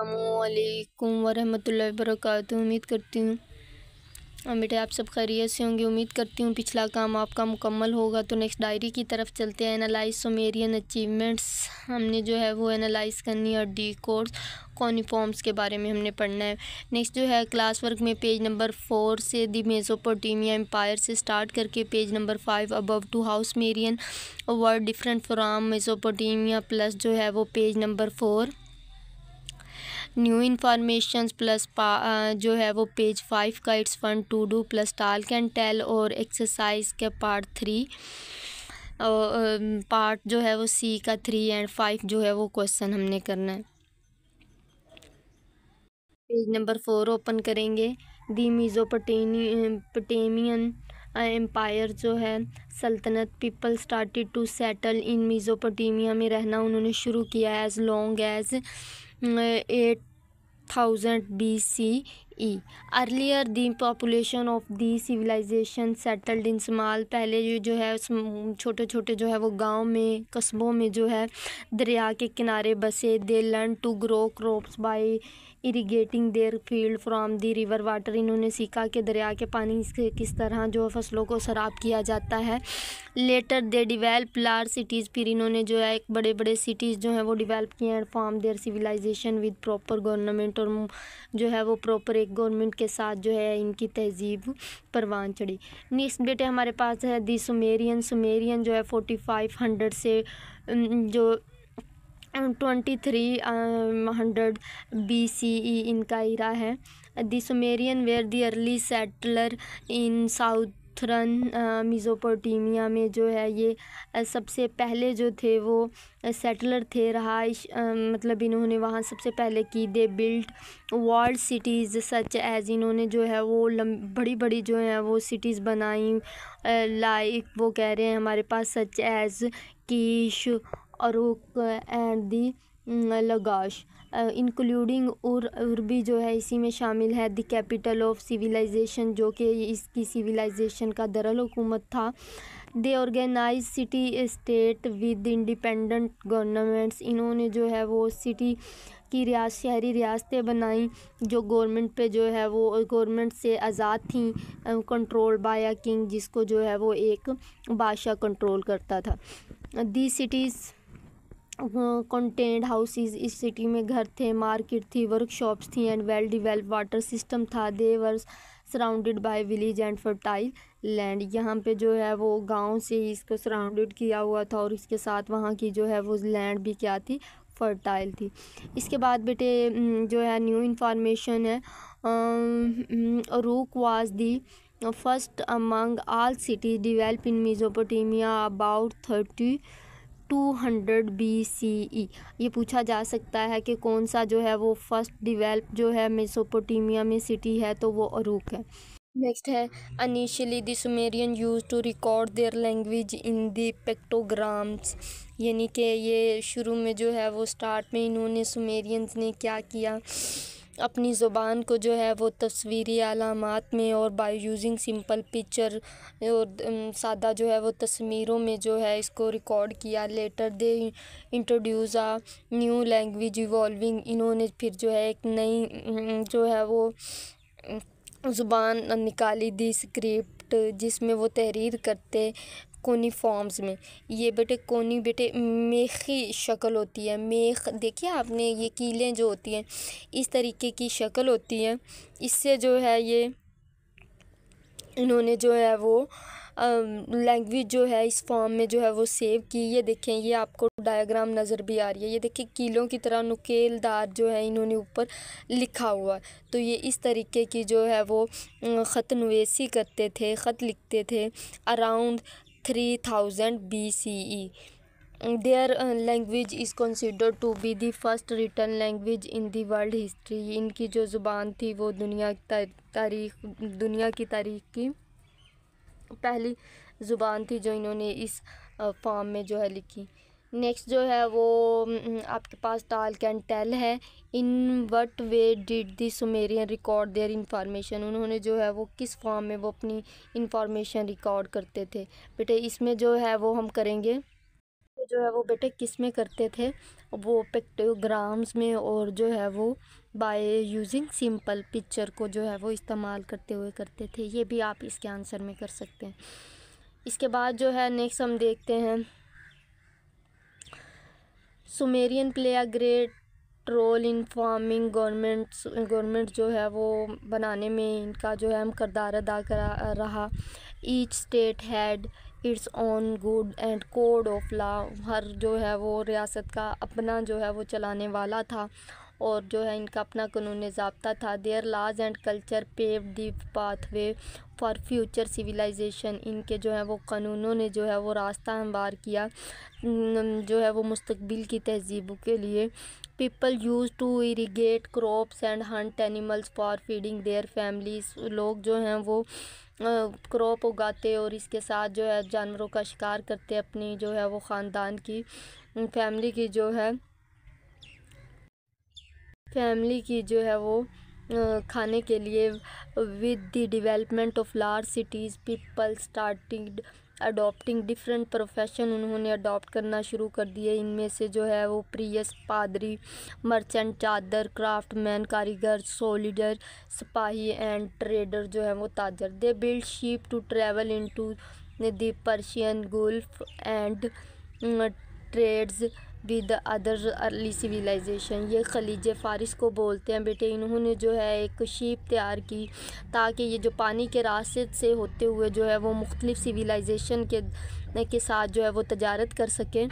अस्सलामुअलैकुम वरहमतुल्लाहि वबरकातुहू। उम्मीद करती हूँ बेटे आप सब खैरियत से होंगे। उम्मीद करती हूँ पिछला काम आपका मुकम्मल होगा। तो नेक्स्ट डायरी की तरफ चलते हैं। एनालाइज सुमेरियन अचीवमेंट्स हमने जो है वो एनालाइज करनी है और डी कोर्स कॉनिफॉर्म्स के बारे में हमने पढ़ना है। नेक्स्ट जो है क्लास वर्क में पेज नंबर 4 से दी मेसोपोटामिया एम्पायर से स्टार्ट करके page number 5 above to house Merian word different from Mesopotamia plus जो है वो page number 4 new information plus जो है वो पेज 5 का it's fun to do plus talk and tell और एक्सरसाइज के पार्ट 3 पार्ट जो है वो सी का 3 एंड 5 जो है वो क्वेश्चन हमने करना है। पेज नंबर 4 ओपन करेंगे। दी मेसोपोटामियन एम्पायर जो है सल्तनत people started to settle in Mesopotamia में रहना उन्होंने शुरू किया as long as 8000 BCE। Earlier the population of the civilization settled in small, पहले ये जो है छोटे छोटे जो है वो गांव में कस्बों में जो है दरिया के किनारे बसे। They learn to grow crops by irrigating their field from the river water, इन्होंने सीखा कि दरिया के पानी से किस तरह जो फसलों को सराब किया जाता है। Later they develop large cities, फिर इन्होंने जो है एक बड़े बड़े सिटीज़ जो हैं वो डिवेल्प किए हैं। Form their civilization with proper government, और जो है वो प्रॉपर एक गवर्नमेंट के साथ जो है इनकी तहजीब परवान चढ़ी। नेक्स्ट बेटे हमारे पास है दी सुमेरियन जो है 4500 से जो 2300 BCE इनका इरा है। The Sumerian were the early settler in southern Mesopotamia में जो है ये सबसे पहले जो थे वो सेटलर थे, रहाइश मतलब इन्होंने वहाँ सबसे पहले की। They built world cities such as, इन्होंने जो है वो बड़ी बड़ी जो है वो सिटीज़ बनाई। लाइक वो कह रहे हैं हमारे पास such as Kish Uruk and the Lagash, including Ur भी जो है इसी में शामिल है। द कैपिटल ऑफ सिविलाइजेशन, जो कि इसकी सिविलाइजेशन का दरुल हुकूमत था। They organize city state with independent governments, इन्होंने जो है वो सिटी की शहरी रियासतें बनाई जो गवर्नमेंट पे जो है वो गवर्नमेंट से आज़ाद थी। कंट्रोल बाय अ किंग, जिसको जो है वो एक बादशाह कंट्रोल करता था। दी सिटीज़ कंटेंट हाउसेस, इस सिटी में घर थे, मार्केट थी, वर्कशॉप्स थी and well develop water system था। They were surrounded by village and fertile land, यहाँ पे जो है वो गांव से इसको सराउंडेड किया हुआ था और इसके साथ वहाँ की जो है वो लैंड भी क्या थी, फर्टाइल थी। इसके बाद बेटे जो है न्यू इन्फॉर्मेशन है। रूक was the first among all cities develop in Mesopotamia about 200 BCE। ये पूछा जा सकता है कि कौन सा जो है वो फर्स्ट डिवेल्प जो है मेसोपोटामिया में सिटी है, तो वो अरूक है। नेक्स्ट है initially the Sumerian use to record their language in the pictograms, यानी कि ये शुरू में जो है वो स्टार्ट में इन्होंने सुमेरियंस ने क्या किया, अपनी ज़ुबान को जो है वो तस्वीरी अलामात में और बाय यूजिंग सिंपल पिक्चर और सादा जो है वो तस्वीरों में जो है इसको रिकॉर्ड किया। Later they introduce a new language evolving, इन्होंने फिर जो है एक नई जो है वो ज़ुबान निकाली, दी स्क्रिप्ट, जिसमें वो तहरीर करते कोनी फॉर्म्स में। ये बेटे कोनी बेटे मेखी शक्ल होती है। मेख देखिए आपने, ये कीलें जो होती हैं इस तरीके की शक्ल होती है, इससे जो है ये इन्होंने जो है वो लैंग्वेज जो है इस फॉर्म में जो है वो सेव की। ये देखें, ये आपको डायग्राम नज़र भी आ रही है, ये देखिए कीलों की तरह नुकेलदार जो है इन्होंने ऊपर लिखा हुआ। तो ये इस तरीके की जो है वो ख़त नवेसी करते थे, ख़त लिखते थे around 3000 BCE। Their language is considered to be the first written language in the world history, इनकी जो ज़ुबान थी वो दुनिया की तारीख़ की पहली ज़ुबान थी जो इन्होंने इस फॉर्म में जो है लिखी। नेक्स्ट जो है वो आपके पास टाल्क एंड टेल है। In what way did the Sumerian record their information, उन्होंने जो है वो किस फॉर्म में वो अपनी इंफॉर्मेशन रिकॉर्ड करते थे। बेटे इसमें जो है वो हम करेंगे तो जो है वो बेटे किस में करते थे, वो पिक्टोग्राम्स में, और जो है वो बाय यूजिंग सिंपल पिक्चर को जो है वो इस्तेमाल करते हुए करते थे। ये भी आप इसके आंसर में कर सकते हैं। इसके बाद जो है नेक्स्ट हम देखते हैं, Sumerian play a great role in forming government जो है वो बनाने में इनका जो है हम किरदार अदा करा रहा। Each state had its own good and code of law, हर जो है वो रियासत का अपना जो है वो चलाने वाला था और जो है इनका अपना कानून ज़ाब्ता था। Their laws and culture pave the pathway for future civilization, इनके जो है वो कानूनों ने जो है वो रास्ता हमवार किया जो है वो मुस्तकबिल की तहजीबों के लिए। People use to irrigate crops and hunt animals for feeding their families, लोग जो हैं वो क्रॉप उगाते और इसके साथ जो है जानवरों का शिकार करते अपनी जो है वो ख़ानदान की फैमिली की जो है वो खाने के लिए। With the development of large cities people starting adopting different profession, उन्होंने अडॉप्ट करना शुरू कर दिए। इनमें से जो है वो प्रियस पादरी, मर्चेंट, चादर, क्राफ्टमैन, कारीगर, सोल्जर, सिपाही एंड ट्रेडर जो है वो ताजर। They build ship to travel into the Persian gulf and trades with other early civilization, ये खलीज फ़ारिस को बोलते हैं बेटे। इन्होंने जो है एक शिप तैयार की ताकि ये जो पानी के रास्ते से होते हुए जो है वो मुख्तलिफ सिविलाइजेशन के साथ जो है वो तजारत कर सकें।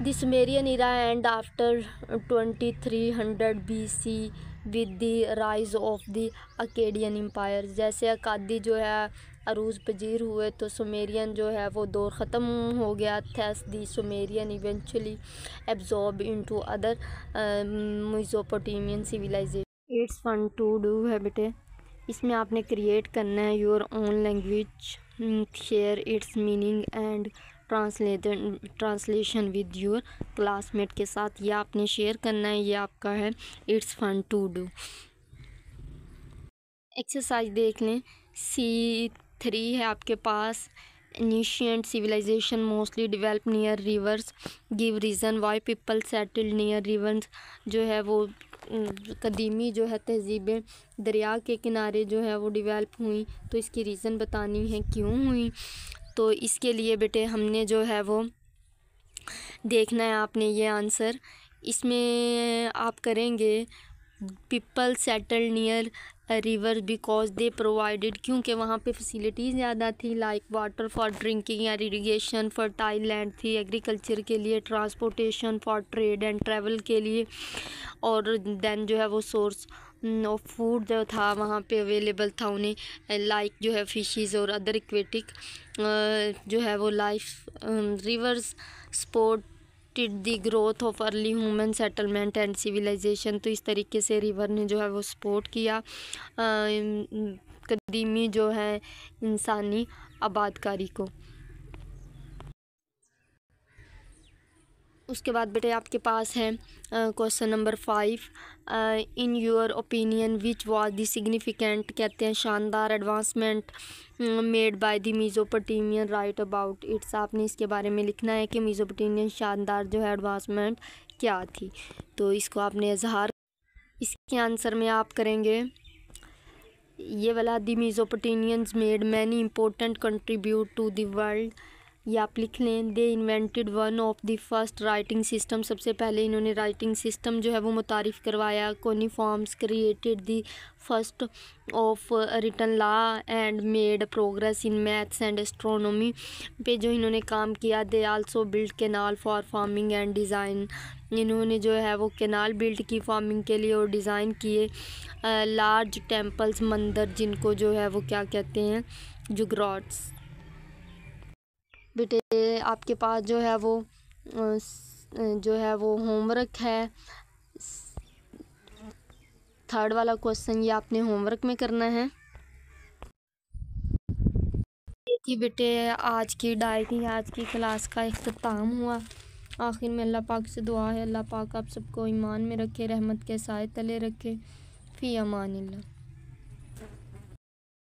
The Sumerian era and after 2300 BC with the rise of the Akkadian Empire, जैसे अक्कादी जो है अरूज पजीर हुए तो सुमेरियन जो है वो दौर ख़त्म हो गया। Thus the Sumerian eventually absorb into other Mesopotamian civilization. It's fun to do है बेटे, इसमें आपने क्रिएट करना है your own language, share its meaning and translation with your classmate के साथ, ये आपने शेयर करना है। ये आपका है it's fun to do. Exercise देख लें। C3 है आपके पास, ancient civilization mostly develop near rivers, give reason why people settled near rivers, जो है वो कदीमी जो है तहजीबें दरिया के किनारे जो है वो डेवलप हुई, तो इसकी रीज़न बतानी है क्यों हुई। तो इसके लिए बेटे हमने जो है वो देखना है आपने ये आंसर। इसमें आप करेंगे people settle near river because they provided, क्योंकि वहाँ पे फैसिलिटीज़ ज़्यादा थी, लाइक वाटर फॉर ड्रिंकिंग या इरीगेशन, फर्टाइल लैंड थी एग्रीकल्चर के लिए, transportation for trade and travel के लिए, और देन जो है वो सोर्स ऑफ फूड जो था वहाँ पे अवेलेबल था उन्हें, लाइक जो है फिशेस और अदर एक्वेटिक जो है वो life. Rivers supported the growth of early human settlement and civilization, तो इस तरीके से रिवर ने जो है वो सपोर्ट किया कदीमी जो है इंसानी आबादकारी को। उसके बाद बेटे आपके पास है question number 5, in your opinion which was the significant, कहते हैं शानदार advancement made by the Mesopotamian right about it's, आपने इसके बारे में लिखना है कि मेसोपोटामियन शानदार जो है एडवांसमेंट क्या थी, तो इसको आपने इजहार। इसके आंसर में आप करेंगे ये वाला, the Mesopotamians made many important contribute to the world, ये आप लिख लें। They invented one of the first writing system, सबसे पहले इन्होंने राइटिंग सिस्टम जो है वो मुतारिफ़ करवाया। Cuneiforms created the first of written law and made progress in maths and astronomy पे जो इन्होंने काम किया। They also build canal for farming and design, इन्होंने जो है वो कैनाल बिल्ड की फार्मिंग के लिए और डिज़ाइन किए। लार्ज टेम्पल्स, मंदिर जिनको जो है वो क्या कहते हैं, जुगराट्स। बेटे आपके पास जो है वो होमवर्क है, थर्ड वाला क्वेश्चन ये आपने होमवर्क में करना है। ये थी बेटे आज की डायरी, आज की क्लास का इख्तिताम हुआ। आखिर में अल्लाह पाक से दुआ है अल्लाह पाक आप सबको ईमान में रखे, रहमत के साए तले रखे। फ़ी अमानिल्लाह।